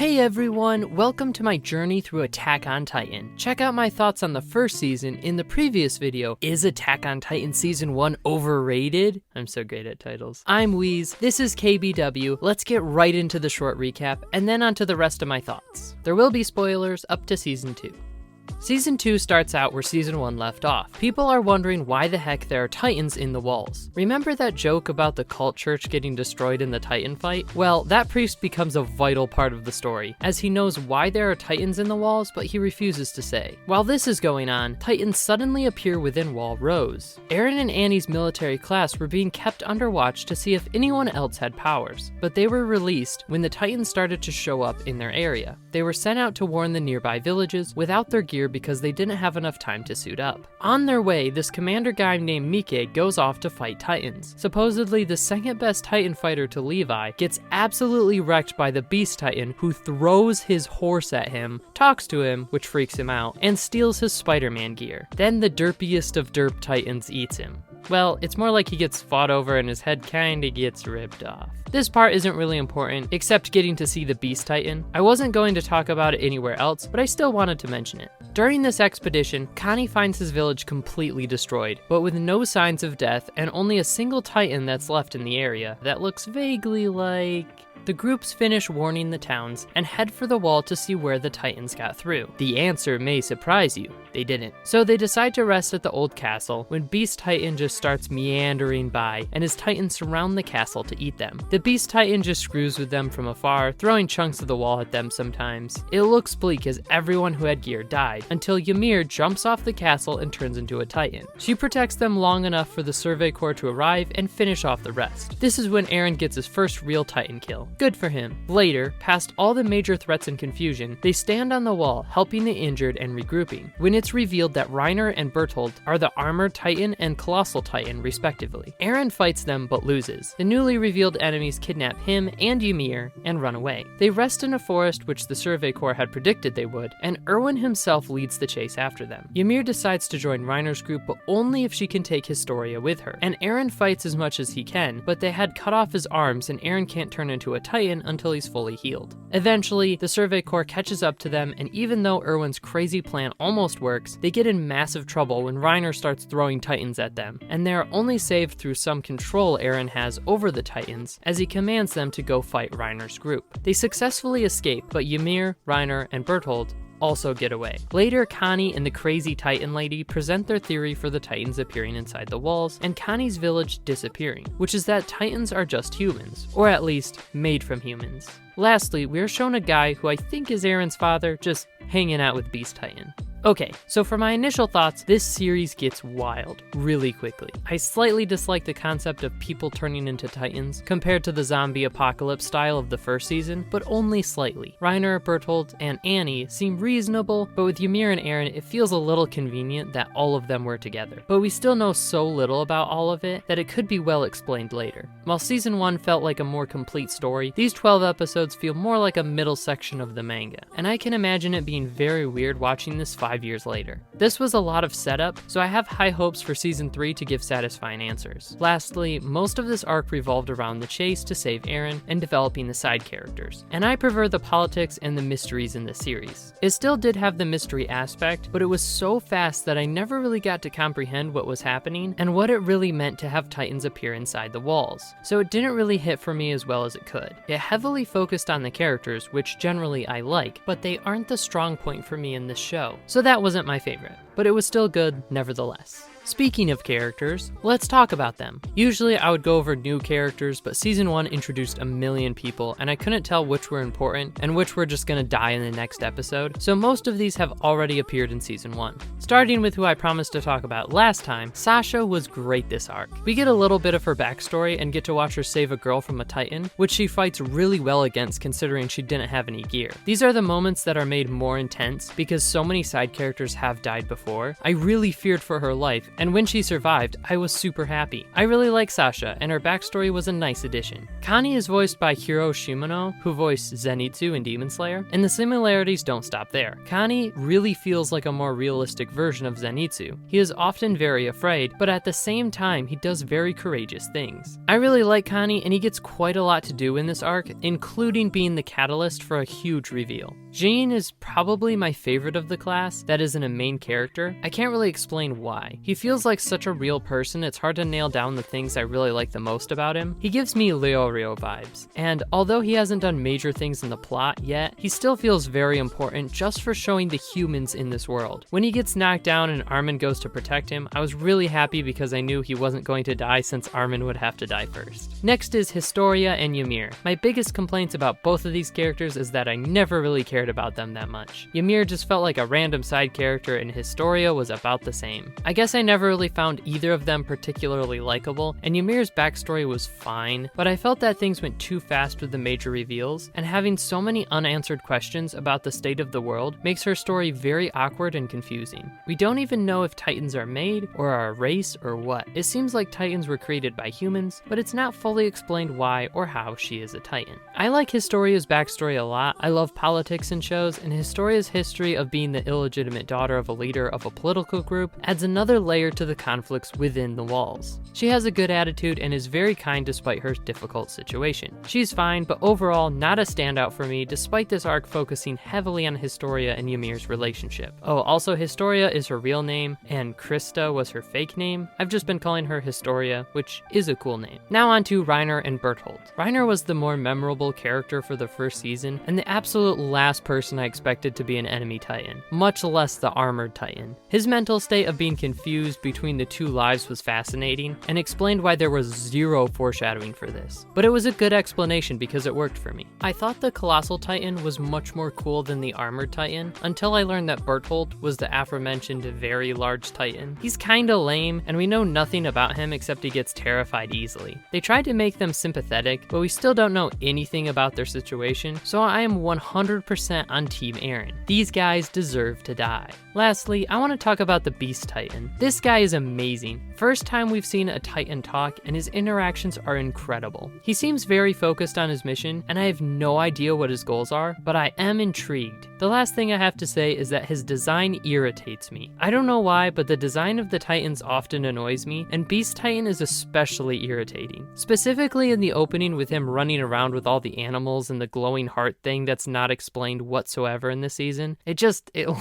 Hey everyone, welcome to my journey through Attack on Titan. Check out my thoughts on the first season in the previous video. Is Attack on Titan Season 1 overrated? I'm so great at titles. I'm Wheeze, this is KBW. Let's get right into the short recap and then onto the rest of my thoughts. There will be spoilers up to Season 2. Season 2 starts out where Season 1 left off. People are wondering why the heck there are Titans in the walls. Remember that joke about the cult church getting destroyed in the Titan fight? Well, that priest becomes a vital part of the story, as he knows why there are Titans in the walls, but he refuses to say. While this is going on, Titans suddenly appear within wall rows. Eren and Annie's military class were being kept under watch to see if anyone else had powers, but they were released when the Titans started to show up in their area. They were sent out to warn the nearby villages without their gear because they didn't have enough time to suit up. On their way, this commander guy named Mike goes off to fight Titans. Supposedly, the second best Titan fighter to Levi gets absolutely wrecked by the Beast Titan, who throws his horse at him, talks to him, which freaks him out, and steals his Spider-Man gear. Then the derpiest of derp Titans eats him. Well, it's more like he gets fought over and his head kinda gets ripped off. This part isn't really important, except getting to see the Beast Titan. I wasn't going to talk about it anywhere else, but I still wanted to mention it. During this expedition, Connie finds his village completely destroyed, but with no signs of death and only a single Titan that's left in the area that looks vaguely like... The groups finish warning the towns and head for the wall to see where the Titans got through. The answer may surprise you. They didn't. So they decide to rest at the old castle when Beast Titan just starts meandering by and his Titans surround the castle to eat them. The Beast Titan just screws with them from afar, throwing chunks of the wall at them sometimes. It looks bleak as everyone who had gear died, until Ymir jumps off the castle and turns into a Titan. She protects them long enough for the Survey Corps to arrive and finish off the rest. This is when Eren gets his first real Titan kill. Good for him. Later, past all the major threats and confusion, they stand on the wall, helping the injured and regrouping, when it's revealed that Reiner and Bertolt are the Armored Titan and Colossal Titan, respectively. Eren fights them, but loses. The newly revealed enemies kidnap him and Ymir and run away. They rest in a forest, which the Survey Corps had predicted they would, and Erwin himself leads the chase after them. Ymir decides to join Reiner's group, but only if she can take Historia with her, and Eren fights as much as he can, but they had cut off his arms and Eren can't turn into a Titan until he's fully healed. Eventually, the Survey Corps catches up to them, and even though Erwin's crazy plan almost works, they get in massive trouble when Reiner starts throwing Titans at them, and they are only saved through some control Eren has over the Titans as he commands them to go fight Reiner's group. They successfully escape, but Ymir, Reiner, and Bertolt also get away. Later, Connie and the crazy Titan lady present their theory for the Titans appearing inside the walls and Connie's village disappearing, which is that Titans are just humans, or at least made from humans. Lastly, we are shown a guy who I think is Eren's father just hanging out with Beast Titan. Okay, so for my initial thoughts, this series gets wild really quickly. I slightly dislike the concept of people turning into Titans compared to the zombie apocalypse style of the first season, but only slightly. Reiner, Bertolt, and Annie seem reasonable, but with Ymir and Eren, it feels a little convenient that all of them were together. But we still know so little about all of it that it could be well explained later. While Season 1 felt like a more complete story, these 12 episodes feel more like a middle section of the manga, and I can imagine it being very weird watching this 5 years later. This was a lot of setup, so I have high hopes for Season 3 to give satisfying answers. Lastly, most of this arc revolved around the chase to save Eren and developing the side characters, and I prefer the politics and the mysteries in the series. It still did have the mystery aspect, but it was so fast that I never really got to comprehend what was happening and what it really meant to have Titans appear inside the walls, so it didn't really hit for me as well as it could. It heavily focused on the characters, which generally I like, but they aren't the strong point for me in this show, so that wasn't my favorite, but it was still good nevertheless. Speaking of characters, let's talk about them. Usually I would go over new characters, but Season 1 introduced a million people, and I couldn't tell which were important and which were just gonna die in the next episode, so most of these have already appeared in Season 1. Starting with who I promised to talk about last time, Sasha was great this arc. We get a little bit of her backstory and get to watch her save a girl from a Titan, which she fights really well against considering she didn't have any gear. These are the moments that are made more intense because so many side characters have died before. I really feared for her life, and when she survived, I was super happy. I really like Sasha, and her backstory was a nice addition. Connie is voiced by Hiro Shimano, who voiced Zenitsu in Demon Slayer, and the similarities don't stop there. Connie really feels like a more realistic version of Zenitsu. He is often very afraid, but at the same time, he does very courageous things. I really like Connie, and he gets quite a lot to do in this arc, including being the catalyst for a huge reveal. Jean is probably my favorite of the class that isn't a main character. I can't really explain why. He feels like such a real person, it's hard to nail down the things I really like the most about him. He gives me Leorio vibes, and although he hasn't done major things in the plot yet, he still feels very important just for showing the humans in this world. When he gets knocked down and Armin goes to protect him, I was really happy because I knew he wasn't going to die since Armin would have to die first. Next is Historia and Ymir. My biggest complaints about both of these characters is that I never really cared about them that much. Ymir just felt like a random side character and Historia was about the same. I guess I never really found either of them particularly likable, and Ymir's backstory was fine, but I felt that things went too fast with the major reveals, and having so many unanswered questions about the state of the world makes her story very awkward and confusing. We don't even know if Titans are made, or are a race, or what. It seems like Titans were created by humans, but it's not fully explained why or how she is a Titan. I like Historia's backstory a lot. I love politics in shows, and Historia's history of being the illegitimate daughter of a leader of a political group adds another layer to the conflicts within the walls. She has a good attitude and is very kind despite her difficult situation. She's fine, but overall not a standout for me despite this arc focusing heavily on Historia and Ymir's relationship. Oh, also Historia is her real name, and Krista was her fake name. I've just been calling her Historia, which is a cool name. Now on to Reiner and Berthold. Reiner was the more memorable character for the first season, and the absolute last person I expected to be an enemy Titan, much less the armored Titan. His mental state of being confused between the two lives was fascinating, and explained why there was zero foreshadowing for this. But it was a good explanation because it worked for me. I thought the Colossal Titan was much more cool than the Armored Titan, until I learned that Berthold was the aforementioned very large Titan. He's kinda lame, and we know nothing about him except he gets terrified easily. They tried to make them sympathetic, but we still don't know anything about their situation, so I am 100% on Team Eren. These guys deserve to die. Lastly, I want to talk about the Beast Titan. This guy is amazing. First time we've seen a Titan talk, and his interactions are incredible. He seems very focused on his mission, and I have no idea what his goals are, but I am intrigued. The last thing I have to say is that his design irritates me. I don't know why, but the design of the Titans often annoys me, and Beast Titan is especially irritating. Specifically in the opening with him running around with all the animals and the glowing heart thing that's not explained whatsoever in the season. It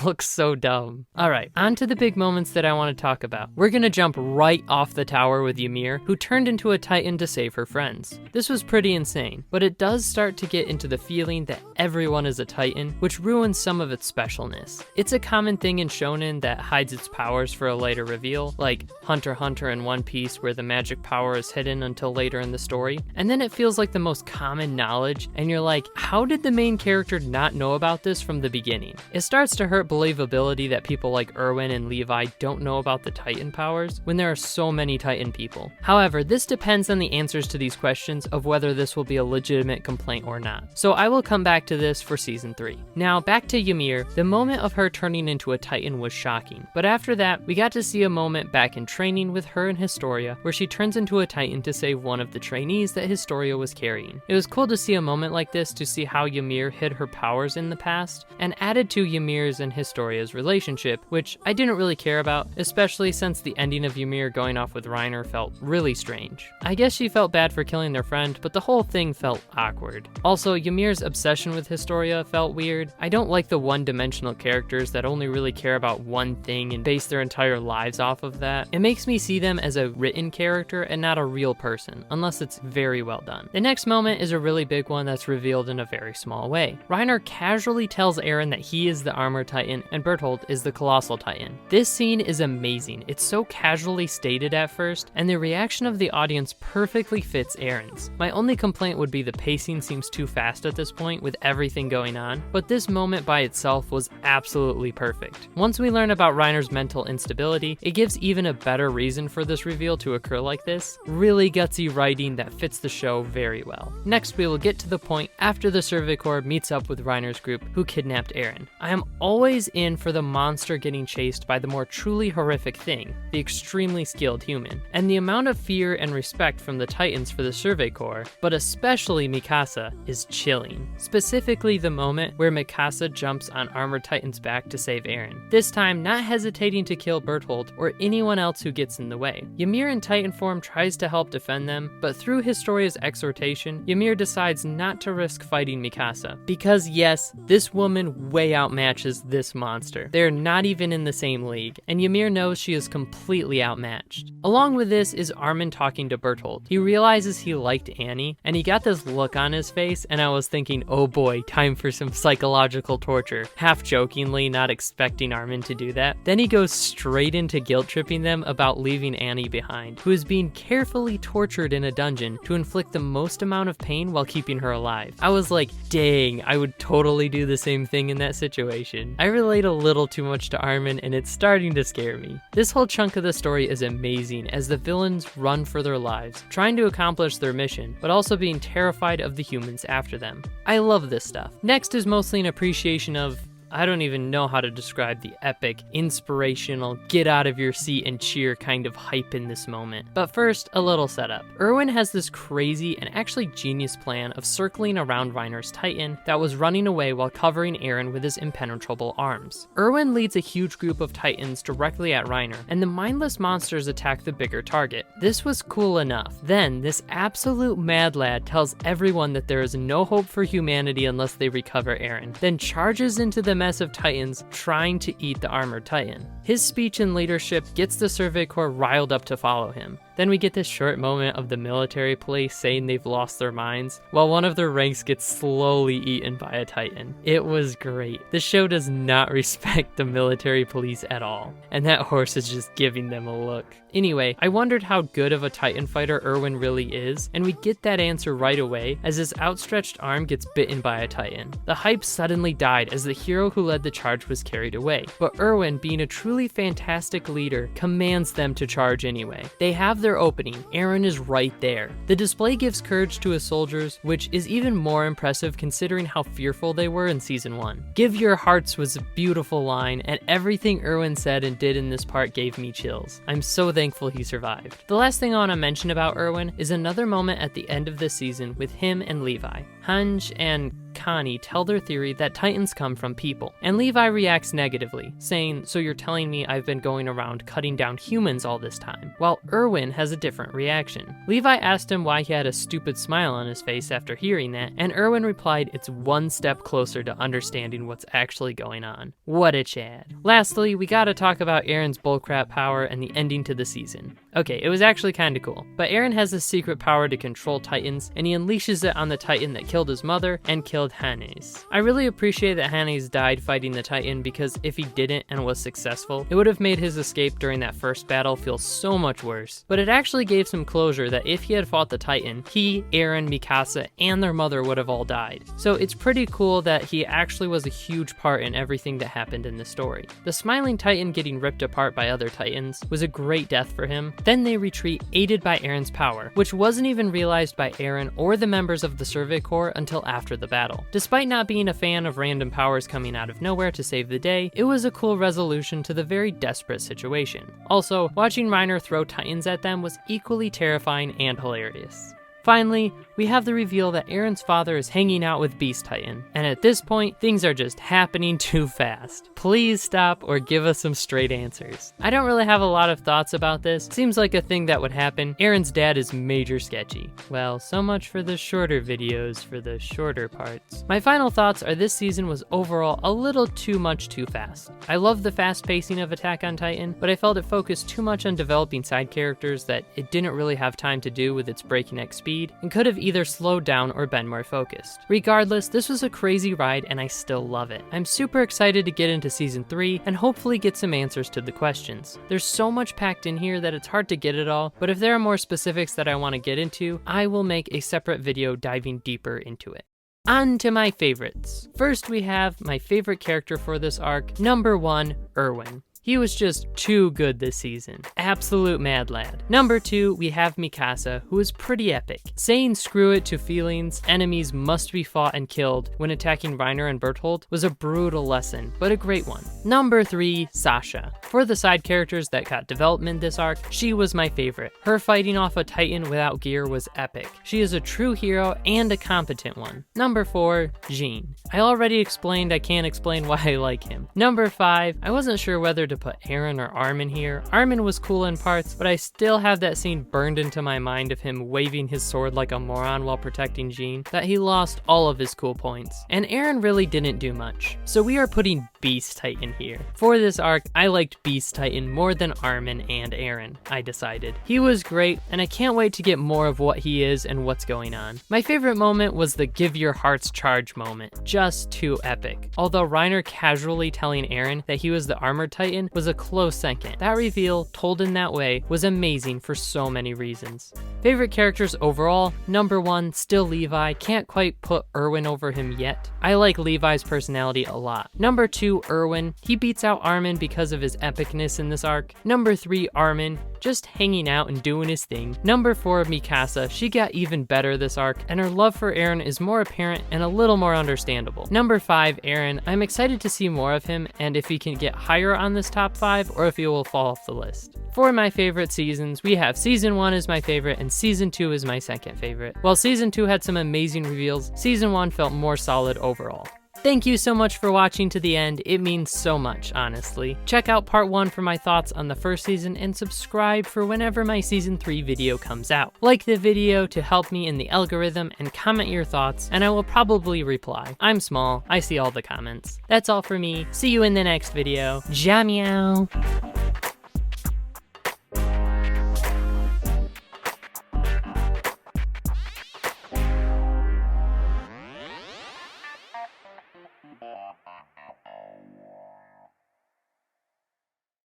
looks so dumb. Alright, on to the big moments that I want to talk about. We're gonna jump right off the tower with Ymir, who turned into a Titan to save her friends. This was pretty insane, but it does start to get into the feeling that everyone is a Titan, which ruins some of its specialness. It's a common thing in shonen that hides its powers for a later reveal, like Hunter x Hunter and One Piece, where the magic power is hidden until later in the story, and then it feels like the most common knowledge, and you're like, how did the main character not know about this from the beginning? It starts to hurt believability that people like Erwin and Levi don't know about the Titan powers when there are so many Titan people. However, this depends on the answers to these questions of whether this will be a legitimate complaint or not. So I will come back to this for season 3. Now back to Ymir. The moment of her turning into a Titan was shocking, but after that we got to see a moment back in training with her and Historia where she turns into a Titan to save one of the trainees that Historia was carrying. It was cool to see a moment like this to see how Ymir hid her powers in the past, and added to Ymir's and Historia's relationship, which I didn't really care about, especially since the ending of Ymir going off with Reiner felt really strange. I guess she felt bad for killing their friend, but the whole thing felt awkward. Also, Ymir's obsession with Historia felt weird. I don't like the one-dimensional characters that only really care about one thing and base their entire lives off of that. It makes me see them as a written character and not a real person, unless it's very well done. The next moment is a really big one that's revealed in a very small way. Reiner casually tells Eren that he is the Armored Titan and Berthold is the Colossal Titan. This scene is amazing. It's so casually stated at first, and the reaction of the audience perfectly fits Eren's. My only complaint would be the pacing seems too fast at this point with everything going on, but this moment by itself was absolutely perfect. Once we learn about Reiner's mental instability, it gives even a better reason for this reveal to occur like this. Really gutsy writing that fits the show very well. Next, we will get to the point after the Survey Corps meets up with Reiner's miners group who kidnapped Eren. I am always in for the monster getting chased by the more truly horrific thing, the extremely skilled human. And the amount of fear and respect from the Titans for the Survey Corps, but especially Mikasa, is chilling. Specifically the moment where Mikasa jumps on Armored Titan's back to save Eren. This time not hesitating to kill Bertolt or anyone else who gets in the way. Ymir in Titan form tries to help defend them, but through Historia's exhortation, Ymir decides not to risk fighting Mikasa. Because yes, this woman way outmatches this monster. They're not even in the same league, and Ymir knows she is completely outmatched. Along with this is Armin talking to Bertolt. He realizes he liked Annie, and he got this look on his face, and I was thinking, oh boy, time for some psychological torture. Half jokingly, not expecting Armin to do that. Then he goes straight into guilt tripping them about leaving Annie behind, who is being carefully tortured in a dungeon to inflict the most amount of pain while keeping her alive. I was like, dang, I would totally do the same thing in that situation. I relate a little too much to Armin, and it's starting to scare me. This whole chunk of the story is amazing as the villains run for their lives, trying to accomplish their mission, but also being terrified of the humans after them. I love this stuff. Next is mostly an appreciation of, I don't even know how to describe the epic, inspirational, get out of your seat and cheer kind of hype in this moment. But first, a little setup. Erwin has this crazy and actually genius plan of circling around Reiner's Titan that was running away while covering Eren with his impenetrable arms. Erwin leads a huge group of Titans directly at Reiner, and the mindless monsters attack the bigger target. This was cool enough. Then, this absolute mad lad tells everyone that there is no hope for humanity unless they recover Eren, then charges into the mess of Titans trying to eat the armored Titan. His speech and leadership gets the Survey Corps riled up to follow him. Then we get this short moment of the military police saying they've lost their minds, while one of their ranks gets slowly eaten by a Titan. It was great. This show does not respect the military police at all, and that horse is just giving them a look. Anyway, I wondered how good of a Titan fighter Erwin really is, and we get that answer right away as his outstretched arm gets bitten by a Titan. The hype suddenly died as the hero who led the charge was carried away, but Erwin, being a truly fantastic leader, commands them to charge anyway. They have their opening. Eren is right there. The display gives courage to his soldiers, which is even more impressive considering how fearful they were in season 1. Give your hearts was a beautiful line, and everything Erwin said and did in this part gave me chills. I'm so thankful he survived. The last thing I want to mention about Erwin is another moment at the end of this season with him and Levi. Hanj and Connie tell their theory that Titans come from people, and Levi reacts negatively, saying, "So you're telling me I've been going around cutting down humans all this time?" While Erwin has a different reaction. Levi asked him why he had a stupid smile on his face after hearing that, and Erwin replied it's one step closer to understanding what's actually going on. What a Chad. Lastly, we gotta talk about Eren's bullcrap power and the ending to the season. Okay, it was actually kinda cool, but Eren has a secret power to control Titans, and he unleashes it on the Titan that killed his mother and killed Hannes. I really appreciate that Hannes died fighting the Titan, because if he didn't and was successful, it would have made his escape during that first battle feel so much worse. But it actually gave some closure that if he had fought the Titan, he, Eren, Mikasa, and their mother would have all died. So it's pretty cool that he actually was a huge part in everything that happened in the story. The smiling Titan getting ripped apart by other Titans was a great death for him. Then they retreat aided by Eren's power, which wasn't even realized by Eren or the members of the Survey Corps until after the battle. Despite not being a fan of random powers coming out of nowhere to save the day, it was a cool resolution to the very desperate situation. Also, watching Reiner throw Titans at them was equally terrifying and hilarious. Finally, we have the reveal that Eren's father is hanging out with Beast Titan, and at this point, things are just happening too fast. Please stop or give us some straight answers. I don't really have a lot of thoughts about this. Seems like a thing that would happen. Eren's dad is major sketchy. Well, so much for the shorter videos for the shorter parts. My final thoughts are this season was overall a little too much too fast. I love the fast pacing of Attack on Titan, but I felt it focused too much on developing side characters that it didn't really have time to do with its breakneck speed, and could have either slowed down or been more focused. Regardless, this was a crazy ride and I still love it. I'm super excited to get into season 3 and hopefully get some answers to the questions. There's so much packed in here that it's hard to get it all, but if there are more specifics that I want to get into, I will make a separate video diving deeper into it. On to my favorites. First, we have my favorite character for this arc, number 1, Erwin. He was just too good this season. Absolute mad lad. Number 2, we have Mikasa, who is pretty epic. Saying screw it to feelings, enemies must be fought and killed when attacking Reiner and Berthold was a brutal lesson, but a great one. Number 3, Sasha. For the side characters that got development this arc, she was my favorite. Her fighting off a Titan without gear was epic. She is a true hero and a competent one. Number 4, Jean. I already explained I can't explain why I like him. Number 5, I wasn't sure whether to put Eren or Armin here. Armin was cool in parts, but I still have that scene burned into my mind of him waving his sword like a moron while protecting Jean, that he lost all of his cool points. And Eren really didn't do much. So we are putting Beast Titan here. For this arc, I liked Beast Titan more than Armin and Eren, I decided. He was great, and I can't wait to get more of what he is and what's going on. My favorite moment was the give your hearts charge moment. Just too epic. Although Reiner casually telling Eren that he was the armored Titan was a close second. That reveal, told in that way, was amazing for so many reasons. Favorite characters overall, number 1, still Levi. Can't quite put Erwin over him yet. I like Levi's personality a lot. Number 2, Erwin. He beats out Armin because of his epicness in this arc. Number 3, Armin. Just hanging out and doing his thing. Number 4, Mikasa. She got even better this arc, and her love for Eren is more apparent and a little more understandable. Number 5, Eren. I'm excited to see more of him, and if he can get higher on this top 5, or if he will fall off the list. For my favorite seasons, we have Season 1 is my favorite, and Season 2 is my second favorite. While Season 2 had some amazing reveals, Season 1 felt more solid overall. Thank you so much for watching to the end. It means so much, honestly. Check out part 1 for my thoughts on the first season and subscribe for whenever my season 3 video comes out. Like the video to help me in the algorithm and comment your thoughts, and I will probably reply. I'm small, I see all the comments. That's all for me. See you in the next video. Ja meow.